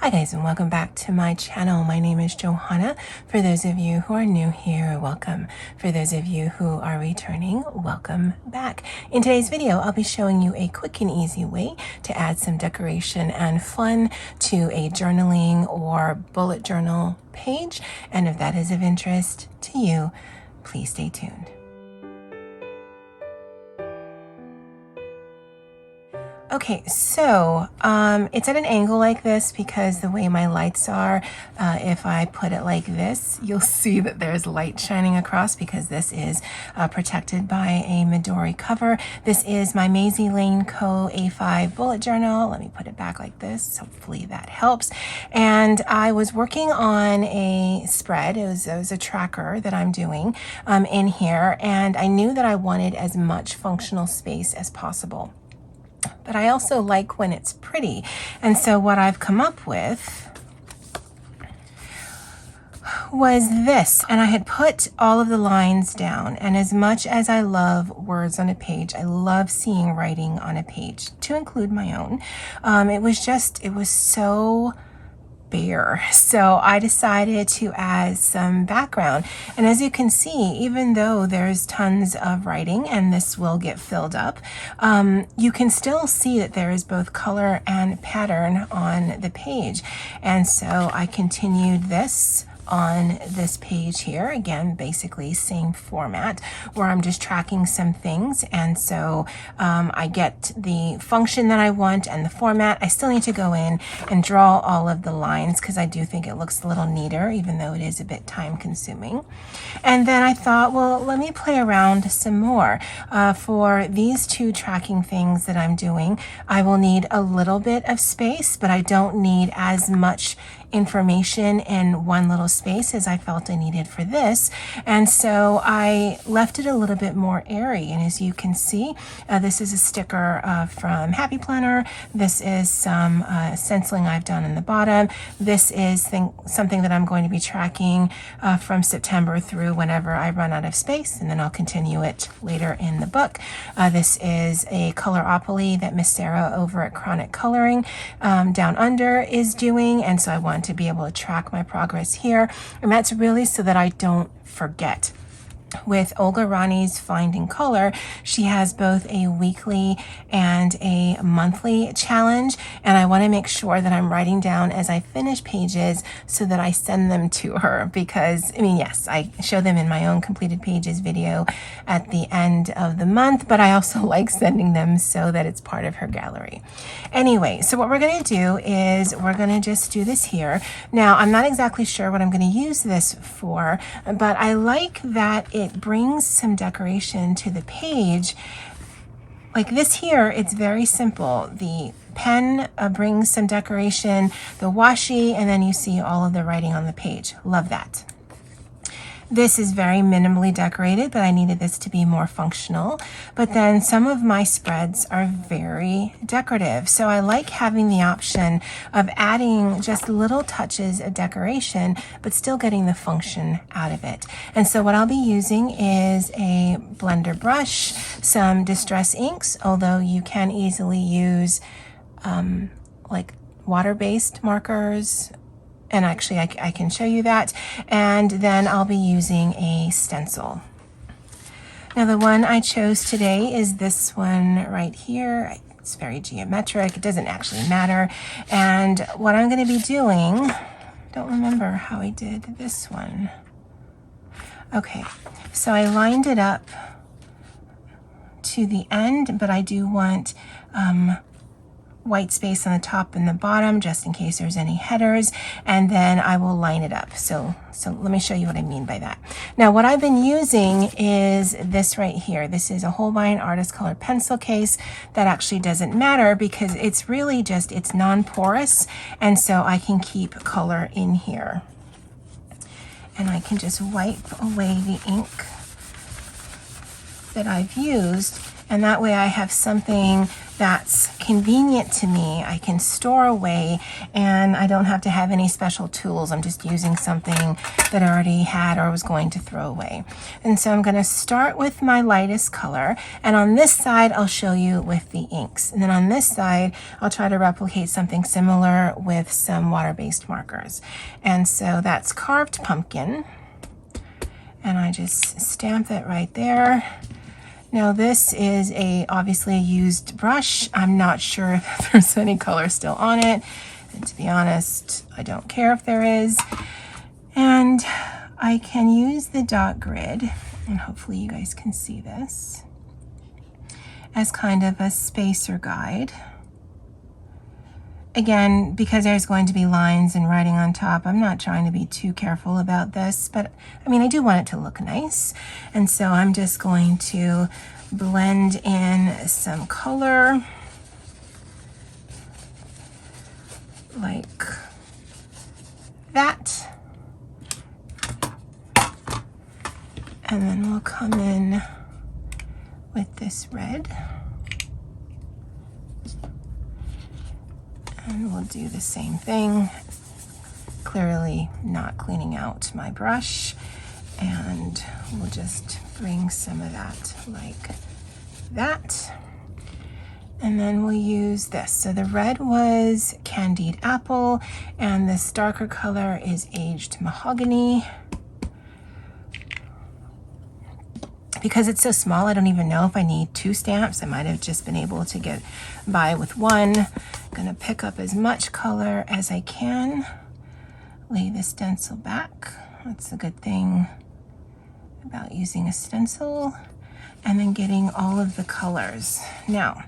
Hi guys, and welcome back to my channel. My name is Johanna. For those of you who are new here, welcome. For those of you who are returning, welcome back. In today's video, I'll be showing you a quick and easy way to add some decoration and fun to a journaling or bullet journal page. And if that is of interest to you, please stay tuned. Okay, so it's at an angle like this because the way my lights are, if I put it like this, you'll see that there's light shining across because this is protected by a Midori cover. This is my Maisie Lane Co. A5 bullet journal. Let me put it back like this. Hopefully that helps. And I was working on a spread. It was a tracker that I'm doing in here, and I knew that I wanted as much functional space as possible. But I also like when it's pretty. And so what I've come up with was this. And I had put all of the lines down. And as much as I love words on a page, I love seeing writing on a page, to include my own. It was so bare. So I decided to add some background. And as you can see, even though there's tons of writing and this will get filled up, you can still see that there is both color and pattern on the page. And so I continued this on this page here. Again, basically same format where I'm just tracking some things. And so I get the function that I want and the format. I still need to go in and draw all of the lines because I do think it looks a little neater, even though it is a bit time consuming. And then I thought, well, let me play around some more. For these two tracking things that I'm doing, I will need a little bit of space, but I don't need as much information in one little space as I felt I needed for this. And so I left it a little bit more airy. And as you can see, this is a sticker from Happy Planner. This is some stenciling I've done in the bottom. This is something that I'm going to be tracking from September through whenever I run out of space, and then I'll continue it later in the book. This is a Coloropoly that Miss Sarah over at Chronic Coloring Down Under is doing, and so I want to be able to track my progress here, and that's really so that I don't forget. With Olga Rani's Finding Color, she has both a weekly and a monthly challenge, and I want to make sure that I'm writing down as I finish pages so that I send them to her, because I mean, yes, I show them in my own completed pages video at the end of the month, but I also like sending them so that it's part of her gallery. Anyway, so what we're going to do is we're going to just do this here. Now, I'm not exactly sure what I'm going to use this for, but I like that it brings some decoration to the page. Like this here, it's very simple. The pen brings some decoration, the washi, and then you see all of the writing on the page. Love that. This is very minimally decorated, but I needed this to be more functional. But then some of my spreads are very decorative. So I like having the option of adding just little touches of decoration, but still getting the function out of it. And so what I'll be using is a blender brush, some distress inks, although you can easily use like water-based markers. And actually, I can show you that. And then I'll be using a stencil. Now, the one I chose today is this one right here. It's very geometric. It doesn't actually matter. And what I'm going to be doing, don't remember how I did this one. Okay, so I lined it up to the end, but I do want white space on the top and the bottom just in case there's any headers, and then I will line it up. So let me show you what I mean by that. Now, what I've been using is this right here. This is a Holbein Artist Color pencil case. That actually doesn't matter because it's really just, it's non-porous, and so I can keep color in here. And I can just wipe away the ink that I've used. And that way I have something that's convenient to me. I can store away and I don't have to have any special tools. I'm just using something that I already had or was going to throw away. And so I'm going to start with my lightest color, and on this side I'll show you with the inks, and then on this side I'll try to replicate something similar with some water-based markers. And so that's Carved Pumpkin, and I just stamp it right there. Now this is obviously a used brush. I'm not sure if there's any color still on it, and to be honest, I don't care if there is. And I can use the dot grid, and hopefully you guys can see this, as kind of a spacer guide. Again, because there's going to be lines and writing on top, I'm not trying to be too careful about this, but I mean, I do want it to look nice. And so I'm just going to blend in some color, like that. And then we'll come in with this red. And we'll do the same thing, clearly not cleaning out my brush, and we'll just bring some of that like that. And then we'll use this. So the red was Candied Apple, and this darker color is Aged Mahogany. Because it's so small, I don't even know if I need 2 stamps. I might have just been able to get by with 1. I'm gonna pick up as much color as I can, lay the stencil back. That's a good thing about using a stencil, and then getting all of the colors. Now,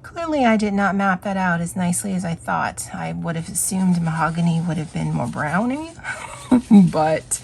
clearly I did not map that out as nicely as I thought. I would have assumed mahogany would have been more browny, but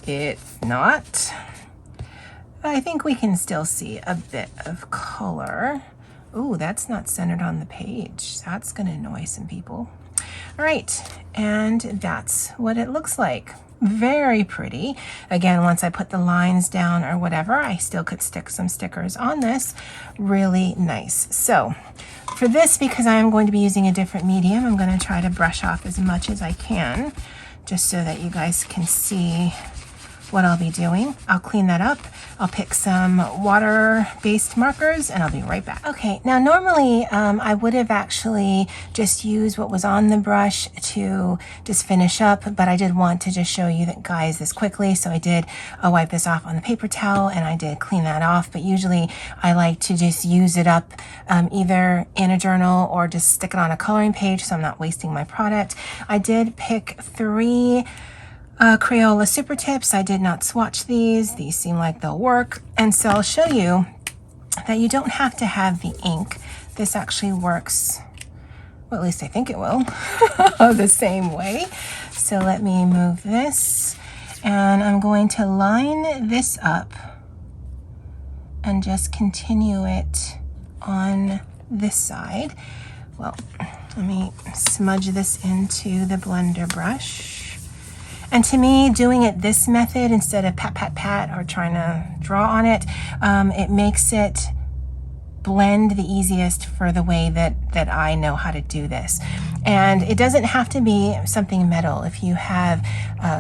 it's not. I think we can still see a bit of color. Ooh, that's not centered on the page. That's gonna annoy some people. All right, and that's what it looks like. Very pretty. Again, once I put the lines down or whatever, I still could stick some stickers on this. Really nice. So for this, because I am going to be using a different medium, I'm gonna try to brush off as much as I can, just so that you guys can see what I'll be doing. I'll clean that up. I'll pick some water-based markers, and I'll be right back. Okay, now normally I would have actually just used what was on the brush to just finish up, but I did want to just show you that, guys, this quickly. So I did wipe this off on the paper towel, and I did clean that off, but usually I like to just use it up either in a journal or just stick it on a coloring page so I'm not wasting my product. I did pick 3 Crayola Super Tips. I did not swatch these. These seem like they'll work. And so I'll show you that you don't have to have the ink. This actually works, well, at least I think it will, the same way. So let me move this, and I'm going to line this up and just continue it on this side. Well, let me smudge this into the blender brush. And to me, doing it this method instead of pat, pat, pat, or trying to draw on it, it makes it blend the easiest for the way that I know how to do this. And it doesn't have to be something metal. If you have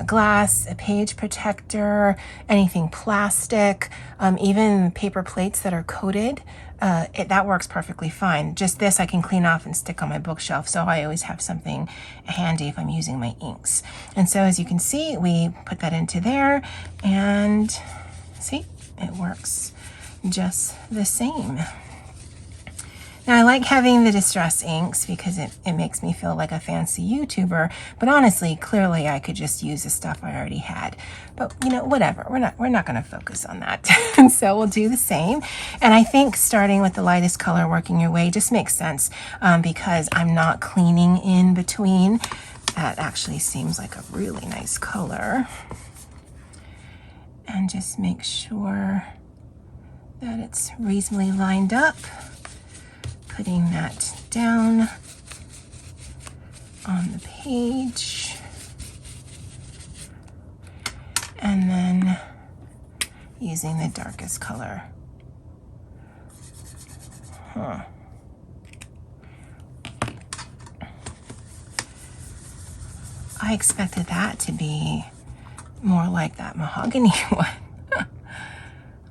glass, a page protector, anything plastic, even paper plates that are coated, that works perfectly fine. Just this I can clean off and stick on my bookshelf, so I always have something handy if I'm using my inks. And so as you can see, we put that into there, and see, it works just the same. Now, I like having the distress inks because it makes me feel like a fancy YouTuber, but honestly, clearly I could just use the stuff I already had. But you know, whatever, we're not gonna focus on that. And so we'll do the same. And I think starting with the lightest color, working your way just makes sense because I'm not cleaning in between. That actually seems like a really nice color. And just make sure that it's reasonably lined up. Putting that down on the page, and then using the darkest color I expected that to be more like that mahogany one.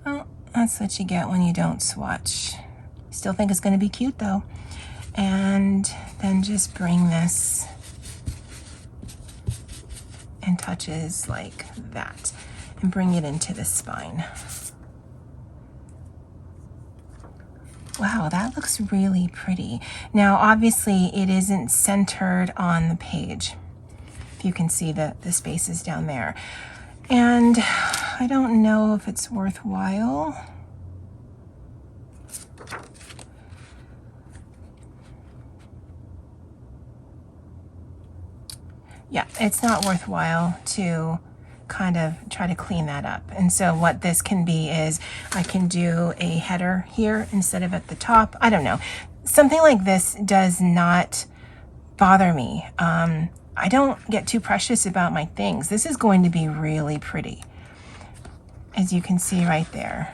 Well, that's what you get when you don't swatch. Still think it's going to be cute though. And then just bring this in touches like that and bring it into the spine. Wow, that looks really pretty. Now, obviously it isn't centered on the page. If you can see the spaces down there. And I don't know if it's worthwhile. Yeah, it's not worthwhile to kind of try to clean that up. And so what this can be is I can do a header here instead of at the top. I don't know. Something like this does not bother me. I don't get too precious about my things. This is going to be really pretty. As you can see right there.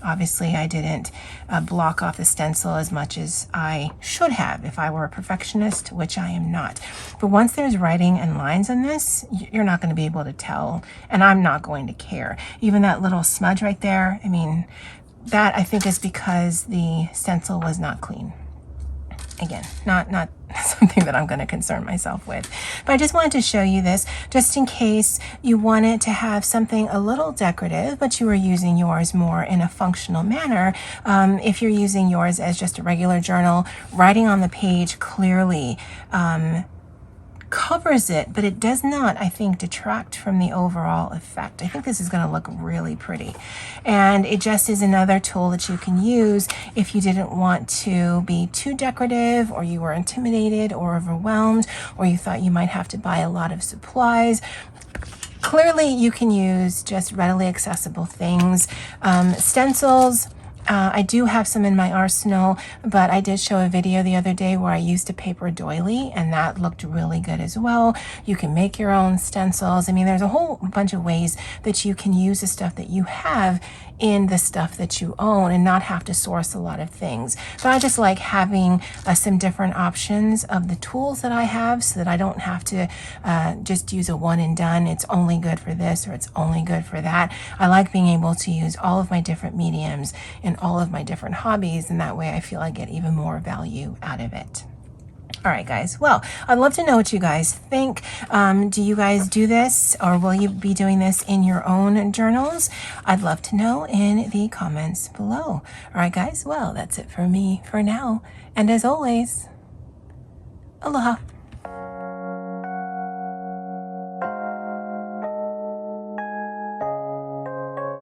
Obviously, I didn't block off the stencil as much as I should have if I were a perfectionist, which I am not. But once there's writing and lines on this, you're not going to be able to tell, and I'm not going to care. Even that little smudge right there, I mean, that I think is because the stencil was not clean. Again, not something that I'm going to concern myself with. But I just wanted to show you this just in case you wanted to have something a little decorative, but you were using yours more in a functional manner. If you're using yours as just a regular journal, writing on the page clearly covers it, but it does not, I think, detract from the overall effect. I think this is going to look really pretty. And it just is another tool that you can use if you didn't want to be too decorative, or you were intimidated or overwhelmed, or you thought you might have to buy a lot of supplies. Clearly, you can use just readily accessible things. Stencils, I do have some in my arsenal, but I did show a video the other day where I used a paper doily, and that looked really good as well. You can make your own stencils. I mean, there's a whole bunch of ways that you can use the stuff that you have in the stuff that you own and not have to source a lot of things. But I just like having some different options of the tools that I have so that I don't have to just use a one and done. It's only good for this or it's only good for that. I like being able to use all of my different mediums in all of my different hobbies, and that way I feel I get even more value out of it. All right, guys. Well, I'd love to know what you guys think. Do you guys do this, or will you be doing this in your own journals? I'd love to know in the comments below. All right, guys. Well, that's it for me for now. And as always, aloha.